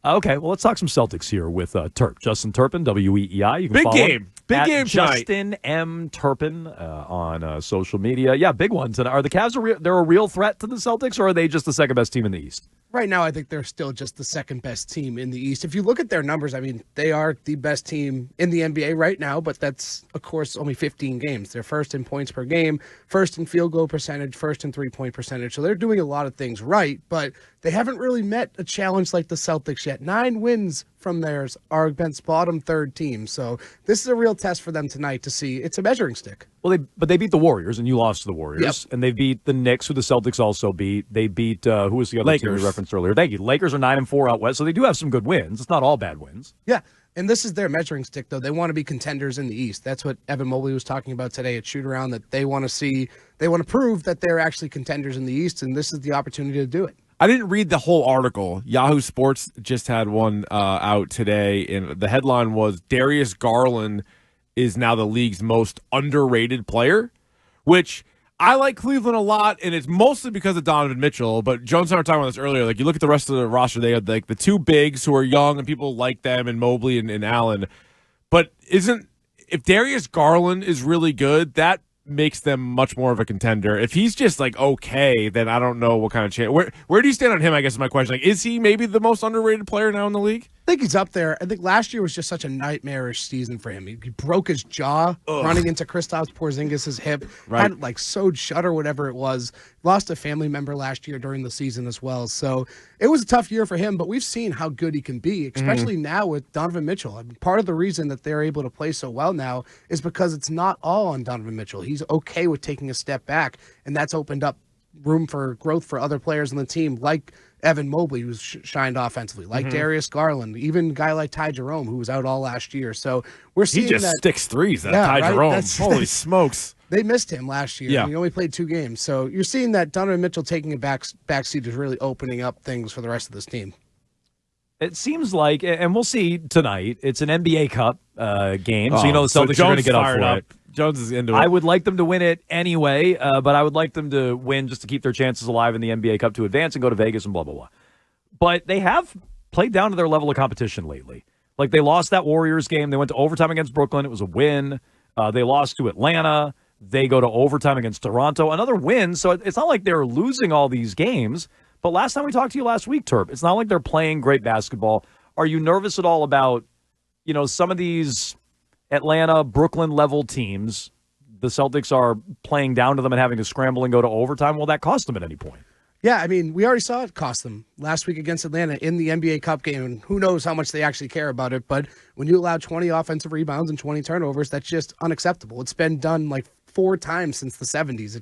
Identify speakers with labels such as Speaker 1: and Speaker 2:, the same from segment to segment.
Speaker 1: Okay, well, let's talk some Celtics here with Justin Turpin, WEEI. You can follow him
Speaker 2: Big
Speaker 1: at
Speaker 2: game tonight.
Speaker 1: Justin M. Turpin on social media. Yeah, big one tonight. Are the Cavs they're a real threat to the Celtics, or are they just the second best team in the East?
Speaker 3: Right now, I think they're still just the second best team in the East. If you look at their numbers, I mean, they are the best team in the NBA right now, but that's, of course, only 15 games. They're first in points per game, first in field goal percentage, first in three-point percentage. So they're doing a lot of things right, but they haven't really met a challenge like the Celtics yet. 9 wins from theirs are against bottom third team. So this is a real test for them tonight to see. It's a measuring stick.
Speaker 1: Well, but they beat the Warriors, and you lost to the Warriors.
Speaker 3: Yep.
Speaker 1: And they beat the Knicks, who the Celtics also beat. They beat, who was the other team we referenced earlier? Thank you. Lakers are 9-4 out west, so they do have some good wins. It's not all bad wins.
Speaker 3: Yeah, and this is their measuring stick, though. They want to be contenders in the East. That's what Evan Mobley was talking about today at Shoot-Around, that they want to see, they want to prove that they're actually contenders in the East, and this is the opportunity to do it.
Speaker 2: I didn't read the whole article. Yahoo Sports just had one out today, and the headline was Darius Garland is now the league's most underrated player, which I like Cleveland a lot, and it's mostly because of Donovan Mitchell. But Jones and I were talking about this earlier. Like, you look at the rest of the roster, they had like the two bigs who are young, and people like them, and Mobley and Allen. But if Darius Garland is really good, that makes them much more of a contender. If he's just like okay, then I don't know what kind of chance. Where do you stand on him? I guess is my question. Like, is he maybe the most underrated player now in the league?
Speaker 3: I think he's up there. I think last year was just such a nightmarish season for him. He broke his jaw running into Kristaps Porzingis' hip.
Speaker 2: Right.
Speaker 3: Had like sewed shut or whatever it was. Lost a family member last year during the season as well. So it was a tough year for him, but we've seen how good he can be, especially now with Donovan Mitchell. I mean, part of the reason that they're able to play so well now is because it's not all on Donovan Mitchell. He's okay with taking a step back, and that's opened up room for growth for other players on the team, like Evan Mobley, who's shined offensively, like Darius Garland, even a guy like Ty Jerome, who was out all last year. So we're seeing
Speaker 2: he just sticks threes. Ty Jerome, holy smokes!
Speaker 3: They missed him last year.
Speaker 2: Yeah.
Speaker 3: He only played 2 games. So you're seeing that Donovan Mitchell taking a backseat is really opening up things for the rest of this team.
Speaker 1: It seems like, and we'll see tonight, it's an NBA Cup game, so you know the Celtics are going to get up for it.
Speaker 2: Jones is into it.
Speaker 1: I would like them to win it anyway, but I would like them to win just to keep their chances alive in the NBA Cup to advance and go to Vegas and blah, blah, blah. But they have played down to their level of competition lately. Like, they lost that Warriors game. They went to overtime against Brooklyn. It was a win. They lost to Atlanta. They go to overtime against Toronto. Another win. So it's not like they're losing all these games. But last time we talked to you last week, Turp, it's not like they're playing great basketball. Are you nervous at all about, some of these Atlanta, Brooklyn-level teams? The Celtics are playing down to them and having to scramble and go to overtime. Will that cost them at any point?
Speaker 3: Yeah, I mean, we already saw it cost them last week against Atlanta in the NBA Cup game, and who knows how much they actually care about it. But when you allow 20 offensive rebounds and 20 turnovers, that's just unacceptable. It's been done like 4 times since the 70s.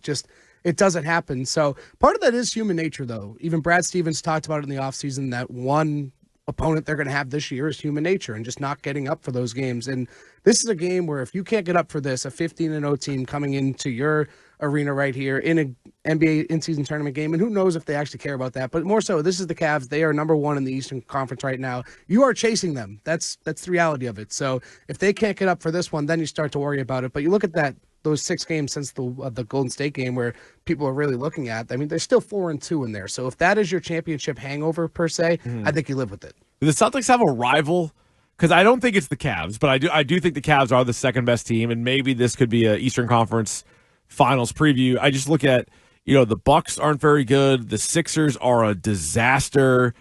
Speaker 3: It doesn't happen. So part of that is human nature, though. Even Brad Stevens talked about it in the offseason that one opponent they're going to have this year is human nature and just not getting up for those games. And this is a game where if you can't get up for this, a 15-0 team coming into your arena right here in an NBA in-season tournament game, and who knows if they actually care about that. But more so, this is the Cavs. They are number 1 in the Eastern Conference right now. You are chasing them. That's the reality of it. So if they can't get up for this one, then you start to worry about it. But you look at those 6 games since the Golden State game where people are really looking at. I mean, they're still 4-2 in there. So if that is your championship hangover per se, I think you live with it.
Speaker 2: Do the Celtics have a rival? Because I don't think it's the Cavs, but I do think the Cavs are the second best team, and maybe this could be an Eastern Conference Finals preview. I just look at, the Bucks aren't very good. The Sixers are a disaster.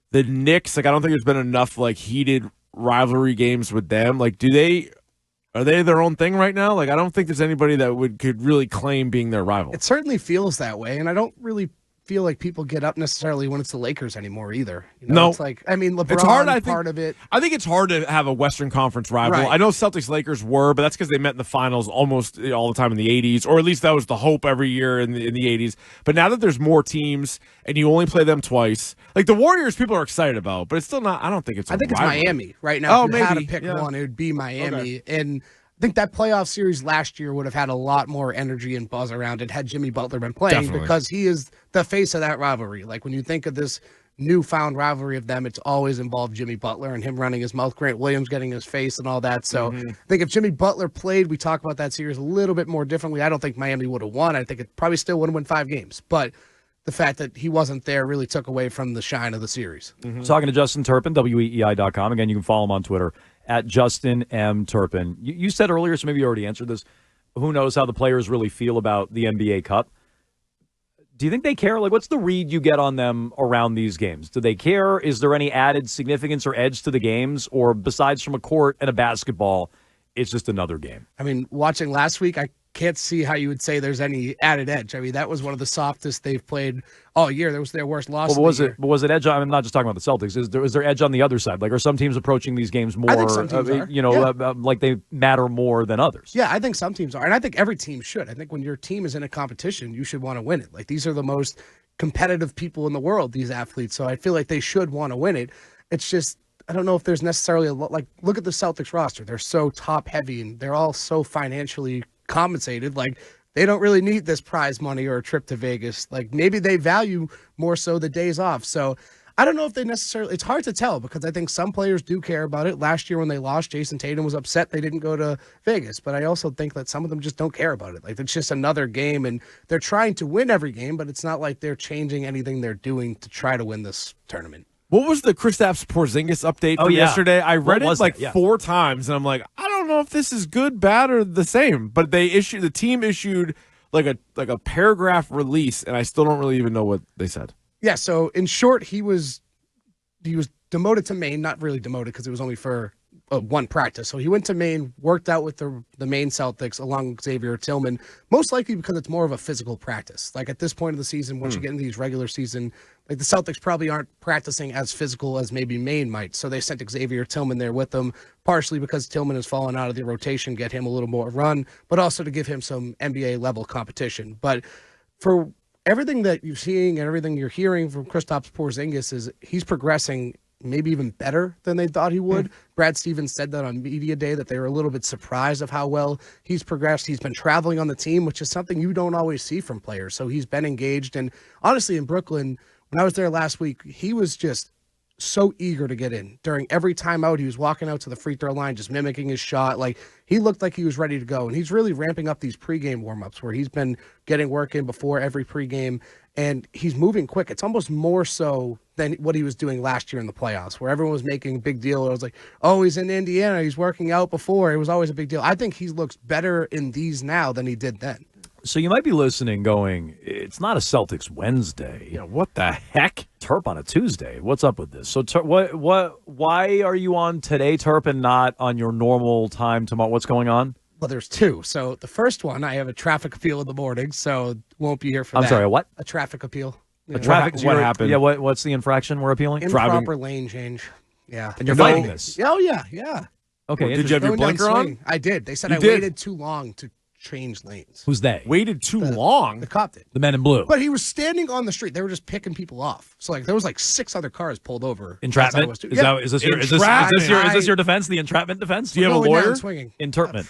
Speaker 2: The Knicks, I don't think there's been enough heated rivalry games with them. Are they their own thing right now? I don't think there's anybody that could really claim being their rival.
Speaker 3: It certainly feels that way, and I don't really feel like people get up necessarily when it's the Lakers anymore either.
Speaker 2: No.
Speaker 3: It's LeBron,
Speaker 2: it's hard,
Speaker 3: part of it.
Speaker 2: I think it's hard to have a Western Conference rival.
Speaker 3: Right.
Speaker 2: I know Celtics-Lakers were, but that's because they met in the finals almost all the time in the 80s, or at least that was the hope every year in the 80s. But now that there's more teams and you only play them twice, the Warriors people are excited about, but it's still not, I don't think it's a rivalry.
Speaker 3: It's Miami right now. If you had to
Speaker 2: maybe.
Speaker 3: pick
Speaker 2: Yeah.
Speaker 3: one, it would be Miami.
Speaker 2: Okay.
Speaker 3: And I think that playoff series last year would have had a lot more energy and buzz around it had Jimmy Butler been playing.
Speaker 2: Definitely.
Speaker 3: Because he is the face of that rivalry. When you think of this newfound rivalry of them, it's always involved Jimmy Butler and him running his mouth, Grant Williams getting his face and all that. So I think if Jimmy Butler played, we talk about that series a little bit more differently. I don't think Miami would have won. I think it probably still would have won 5 games. But the fact that he wasn't there really took away from the shine of the series.
Speaker 1: Talking to Justin Turpin, weei.com. Again, you can follow him on Twitter at Justin M. Turpin. You said earlier, so maybe you already answered this, who knows how the players really feel about the NBA Cup. Do you think they care? Like, what's the read you get on them around these games? Do they care? Is there any added significance or edge to the games? Or besides from a court and a basketball, it's just another game?
Speaker 3: I mean, watching last week, I can't see how you would say there's any added edge. I mean, that was one of the softest they've played all year. That was their worst loss.
Speaker 1: Well, was it edge? I'm not just talking about the Celtics. Is there edge on the other side? Like, are some teams approaching these games more?
Speaker 3: I think some teams are.
Speaker 1: Like they matter more than others?
Speaker 3: Yeah, I think some teams are, and I think every team should. I think when your team is in a competition, you should want to win it. Like, these are the most competitive people in the world, these athletes. So I feel like they should want to win it. It's just, I don't know if there's necessarily a lot. Like, look at the Celtics roster. They're so top heavy, and they're all so financially compensated. Like, they don't really need this prize money or a trip to Vegas. Like, maybe they value more so the days off. So I don't know if they necessarily, it's hard to tell because I think some players do care about it. Last year when they lost, Jason Tatum was upset they didn't go to Vegas. But I also think that some of them just don't care about it. Like, it's just another game, and they're trying to win every game, but it's not like they're changing anything they're doing to try to win this tournament.
Speaker 2: What was the Kristaps Porzingis update from yesterday? I read it 4 times, and I'm like, I don't know if this is good, bad, or the same. But the team issued like a paragraph release, and I still don't really even know what they said.
Speaker 3: Yeah, so in short, he was demoted to Maine, not really demoted because it was only for one practice. So he went to Maine, worked out with the Maine Celtics along with Xavier Tillman, most likely because it's more of a physical practice. Like, at this point of the season, once you get into these regular season, like, the Celtics probably aren't practicing as physical as maybe Maine might. So they sent Xavier Tillman there with them, partially because Tillman has fallen out of the rotation, get him a little more run, but also to give him some NBA level competition. But for everything that you're seeing and everything you're hearing from Kristaps Porzingis is he's progressing maybe even better than they thought he would. Brad Stevens said that on media day, that they were a little bit surprised of how well he's progressed. He's been traveling on the team, which is something you don't always see from players. So he's been engaged. And honestly, in Brooklyn, when I was there last week, he was just so eager to get in. During every timeout, he was walking out to the free throw line, just mimicking his shot. Like, he looked like he was ready to go. And he's really ramping up these pregame warmups where he's been getting work in before every pregame, and he's moving quick. It's almost more so than what he was doing last year in the playoffs, where everyone was making a big deal. It was like, oh, he's in Indiana, he's working out before. It was always a big deal. I think he looks better in these now than he did then.
Speaker 1: So you might be listening going, it's not a Celtics Wednesday.
Speaker 2: Yeah, what the heck?
Speaker 1: Turp on a Tuesday. What's up with this? So why are you on today, Turp, and not on your normal time tomorrow? What's going on?
Speaker 3: Well, there's 2. So the first one, I have a traffic appeal in the morning, so won't be here for that.
Speaker 1: I'm sorry, a what?
Speaker 3: A traffic appeal.
Speaker 1: A traffic.
Speaker 2: What happened?
Speaker 1: Yeah, what's the infraction we're appealing?
Speaker 3: Improper lane change. Yeah.
Speaker 1: And you're fighting this?
Speaker 3: Oh, yeah.
Speaker 1: Okay.
Speaker 2: Did you have your blinker on?
Speaker 3: I did. They said
Speaker 2: You
Speaker 3: I
Speaker 2: did?
Speaker 3: waited too long to change lanes.
Speaker 1: Who's they?
Speaker 2: Waited too long?
Speaker 3: The cop did.
Speaker 1: The men in blue.
Speaker 3: But he was standing on the street. They were just picking people off. So, like, there was like 6 other cars pulled over.
Speaker 1: Entrapment? Is this your defense? The entrapment defense?
Speaker 2: Do you have a lawyer?
Speaker 3: Swinging.
Speaker 1: Entrapment.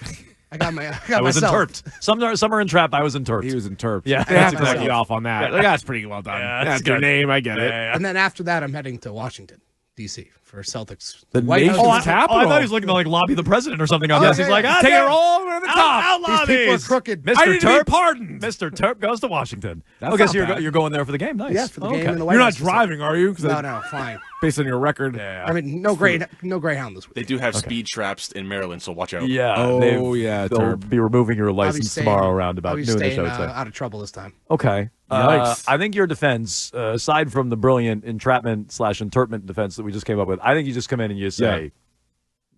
Speaker 3: I got
Speaker 1: I was
Speaker 3: myself.
Speaker 1: enterped. Some are entrapped. I was enterped.
Speaker 2: He was enterped.
Speaker 1: Yeah.
Speaker 2: They have to
Speaker 1: That's
Speaker 2: cut you off on that. Like, that's pretty well done.
Speaker 1: Yeah,
Speaker 2: that's your name. I get it.
Speaker 3: And then after that, I'm heading to Washington, D.C. for Celtics.
Speaker 2: The
Speaker 3: White
Speaker 2: nation's
Speaker 3: House.
Speaker 2: capital.
Speaker 1: I thought he was looking to like lobby the president or something on
Speaker 3: Oh,
Speaker 1: this.
Speaker 3: yeah,
Speaker 1: He's like,
Speaker 3: yeah.
Speaker 2: Take it all over the top.
Speaker 1: out
Speaker 3: These people are
Speaker 1: lobbies.
Speaker 3: crooked.
Speaker 1: Mr.
Speaker 2: I need to be
Speaker 1: Turp,
Speaker 2: pardoned.
Speaker 1: Mr. Turp goes to Washington.
Speaker 2: That's
Speaker 1: Okay,
Speaker 2: not
Speaker 1: so
Speaker 2: bad.
Speaker 1: you're going there for the game. Nice.
Speaker 3: Yeah, for the
Speaker 1: Okay.
Speaker 3: game in the White
Speaker 2: You're not
Speaker 3: House.
Speaker 2: driving, are you? 'Cause
Speaker 3: No, fine.
Speaker 2: Based on your record.
Speaker 1: Yeah.
Speaker 3: I mean, no Greyhound this week.
Speaker 4: They do have speed traps in Maryland, so watch out.
Speaker 1: Yeah.
Speaker 2: Oh, yeah,
Speaker 1: They'll
Speaker 2: Turp.
Speaker 1: be removing your
Speaker 3: I'll be
Speaker 1: license
Speaker 3: staying-
Speaker 1: tomorrow around about
Speaker 3: I'll be
Speaker 1: noonish,
Speaker 3: staying
Speaker 1: I would say.
Speaker 3: out of trouble this time.
Speaker 1: Okay.
Speaker 2: Yikes.
Speaker 1: I think your defense, aside from the brilliant entrapment/entertainment defense that we just came up with, I think you just come in and you say,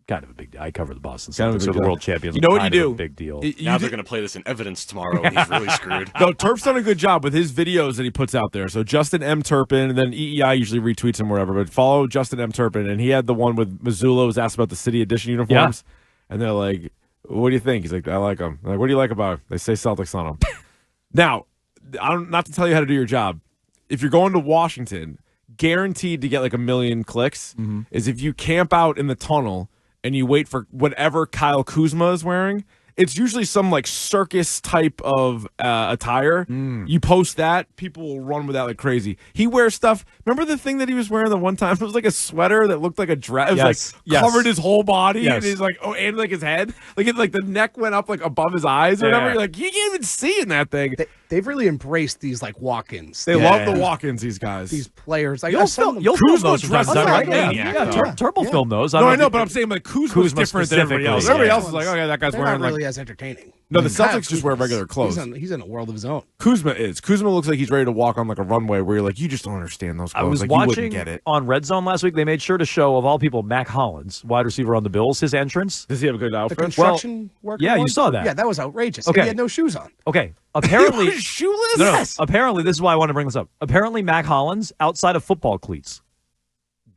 Speaker 1: kind of a big deal. I cover the Boston
Speaker 2: Kind of a
Speaker 1: Celtics,
Speaker 2: big
Speaker 1: are the
Speaker 2: deal.
Speaker 1: world champions.
Speaker 2: You know what
Speaker 1: Kind
Speaker 2: you
Speaker 1: of
Speaker 2: do?
Speaker 1: A big deal.
Speaker 4: Now they're going to play this in evidence tomorrow, and he's really screwed.
Speaker 2: No, Turp's done a good job with his videos that he puts out there. So Justin M. Turpin, and then EEI usually retweets him wherever, but follow Justin M. Turpin, and he had the one with Missoula was asked about the City Edition uniforms, and they're like, what do you think? He's like, I like them. Like, what do you like about them? They say Celtics on them. Now, not to tell you how to do your job, if you're going to Washington, guaranteed to get like 1 million clicks is if you camp out in the tunnel and you wait for whatever Kyle Kuzma is wearing, it's usually some like circus type of attire. You post that, people will run with that like crazy. He wears stuff. Remember the thing that he was wearing the one time? It was like a sweater that looked like a dress. It was like covered his whole body, and he's like, and like his head, like the neck went up like above his eyes or whatever. You're like, you can't even see in that thing.
Speaker 3: They've really embraced these like walk-ins.
Speaker 2: They love the walk-ins. These guys,
Speaker 3: these players. Like,
Speaker 1: you'll film those from time to time, right? Turp will film those.
Speaker 2: I know, but I'm saying like Kuzma's different than everybody else. Everybody else is like, okay, that guy's wearing
Speaker 3: not
Speaker 2: like
Speaker 3: really as entertaining.
Speaker 2: No, the Celtics just wear regular clothes.
Speaker 3: He's in a world of his own.
Speaker 2: Kuzma looks like he's ready to walk on like a runway where you're like, you just don't understand those clothes.
Speaker 1: I was
Speaker 2: like,
Speaker 1: watching
Speaker 2: you wouldn't get it.
Speaker 1: On Red Zone last week. They made sure to show, of all people, Mac Hollins, wide receiver on the Bills, his entrance.
Speaker 2: Does he have a good outfit?
Speaker 3: The construction worker.
Speaker 1: Yeah, you saw that.
Speaker 3: Yeah, that was outrageous.
Speaker 1: Okay.
Speaker 3: He had no shoes on.
Speaker 1: Okay, apparently
Speaker 2: he was shoeless.
Speaker 1: No, yes. Apparently, this is why I want to bring this up. Apparently, Mac Hollins, outside of football cleats,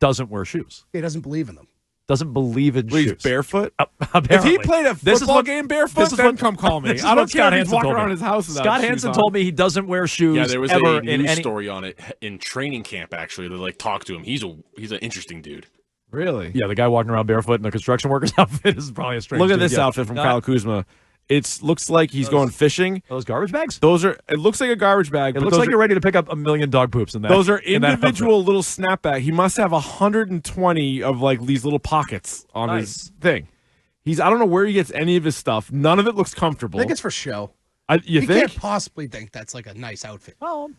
Speaker 1: doesn't wear shoes.
Speaker 3: He doesn't believe in them.
Speaker 1: Doesn't believe in shoes.
Speaker 2: He's barefoot.
Speaker 1: Apparently.
Speaker 2: If he played a football game barefoot, then come call me. I don't care if he's walking around his house without
Speaker 1: Scott Hansen told me he doesn't wear shoes.
Speaker 4: Yeah, there was
Speaker 1: ever
Speaker 4: a
Speaker 1: in
Speaker 4: news
Speaker 1: any
Speaker 4: story on it in training camp. Actually, they like talked to him. He's an interesting dude.
Speaker 2: Really?
Speaker 1: Yeah, the guy walking around barefoot in the construction worker's outfit is probably a strange.
Speaker 2: Look at
Speaker 1: dude.
Speaker 2: this outfit from Kyle Kuzma. It looks like he's going fishing.
Speaker 1: Those garbage bags?
Speaker 2: It looks like a garbage bag.
Speaker 1: It looks like you're ready to pick up 1 million dog poops in that.
Speaker 2: Those are individual little snapback. He must have 120 of like these little pockets on his thing. I don't know where he gets any of his stuff. None of it looks comfortable.
Speaker 3: I think it's for show.
Speaker 2: You think?
Speaker 3: Can't possibly think that's like a nice outfit.
Speaker 1: Well,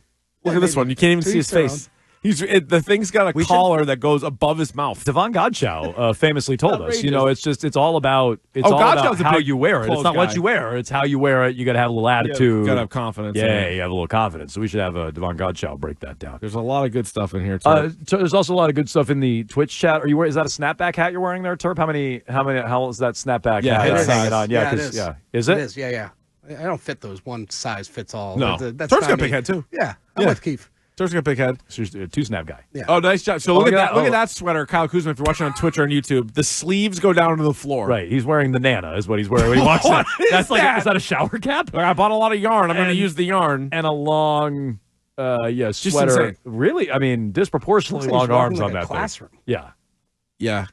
Speaker 2: look at this one. You can't even see his face. The thing's got a collar that goes above his mouth.
Speaker 1: Devon Godchow famously told us, it's all about how you wear it. It's not what you wear; it's how you wear it. You got to have a little attitude.
Speaker 2: You got to have confidence.
Speaker 1: Yeah, you have a little confidence. So we should have Devon Godchow break that down.
Speaker 2: There's a lot of good stuff in here too.
Speaker 1: There's also a lot of good stuff in the Twitch chat. Is that a snapback hat you're wearing there, Turp? How is that snapback hat hanging on?
Speaker 3: Yeah, it is.
Speaker 1: Is it?
Speaker 3: It is. Yeah. I don't fit those one size fits all.
Speaker 2: No,
Speaker 3: that's
Speaker 2: Turp's got a big head too.
Speaker 3: Yeah, I'm with Keefe.
Speaker 2: Turp's got a big head.
Speaker 1: So you're a two-snap guy.
Speaker 3: Yeah.
Speaker 2: Oh, nice job. So look at that. Look at that sweater, Kyle Kuzma. If you're watching on Twitch or on YouTube, the sleeves go down to the floor.
Speaker 1: Right. He's wearing the Nana, is what he's wearing when he walks in. Is that a shower cap?
Speaker 2: I bought a lot of yarn. I'm going to use the yarn
Speaker 1: and a long, sweater. Really? I mean, disproportionately long arms on that
Speaker 3: classroom.
Speaker 1: thing. Yeah.
Speaker 2: Yeah.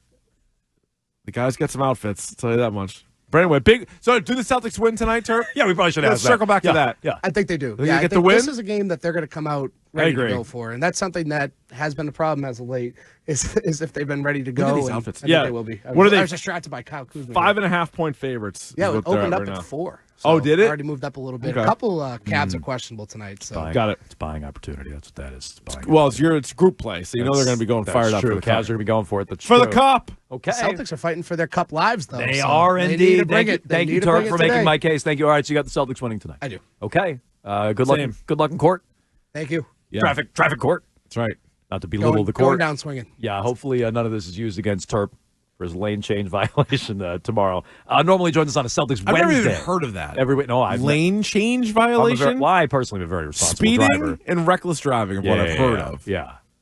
Speaker 2: The guy's got some outfits. I'll tell you that much. But anyway, so do the Celtics win tonight, Turp?
Speaker 1: Yeah, we probably should
Speaker 2: Let's circle back to that.
Speaker 1: Yeah.
Speaker 3: I think they do.
Speaker 2: Yeah,
Speaker 3: I think
Speaker 2: the win?
Speaker 3: This is a game that they're going to come out ready to go for, and that's something that has been a problem as of late. Is if they've been ready to go.
Speaker 2: Look at these outfits.
Speaker 3: I think they will be.
Speaker 2: What are they?
Speaker 3: I was distracted by Kyle Kuzma.
Speaker 2: 5.5 point favorites.
Speaker 3: Yeah, it opened up at 4.
Speaker 2: So did it?
Speaker 3: Already moved up a little bit. A couple Cavs are questionable tonight. So
Speaker 1: Got it. It's buying opportunity. That's what that is.
Speaker 2: It's group play, so you know they're going to be going fired up.
Speaker 1: True. The Cavs are going to be going for it.
Speaker 2: For the cup.
Speaker 1: Okay.
Speaker 3: The Celtics are fighting for their cup lives, though.
Speaker 1: They are indeed. Thank you, Turp, for making my case. Thank you. All right, so you got the Celtics winning tonight.
Speaker 3: I do.
Speaker 1: Okay. Good luck in court.
Speaker 3: Thank you.
Speaker 2: Yeah.
Speaker 1: Traffic court.
Speaker 2: That's right.
Speaker 1: Not to belittle the court.
Speaker 3: Going down swinging.
Speaker 1: Yeah, hopefully none of this is used against Turp for his lane change violation tomorrow. Normally joins us on a Celtics Wednesday.
Speaker 2: I've never even heard of that. Lane change violation?
Speaker 1: I personally am a very responsible
Speaker 2: Speeding
Speaker 1: driver.
Speaker 2: and reckless driving are what I've heard of.
Speaker 1: Yeah.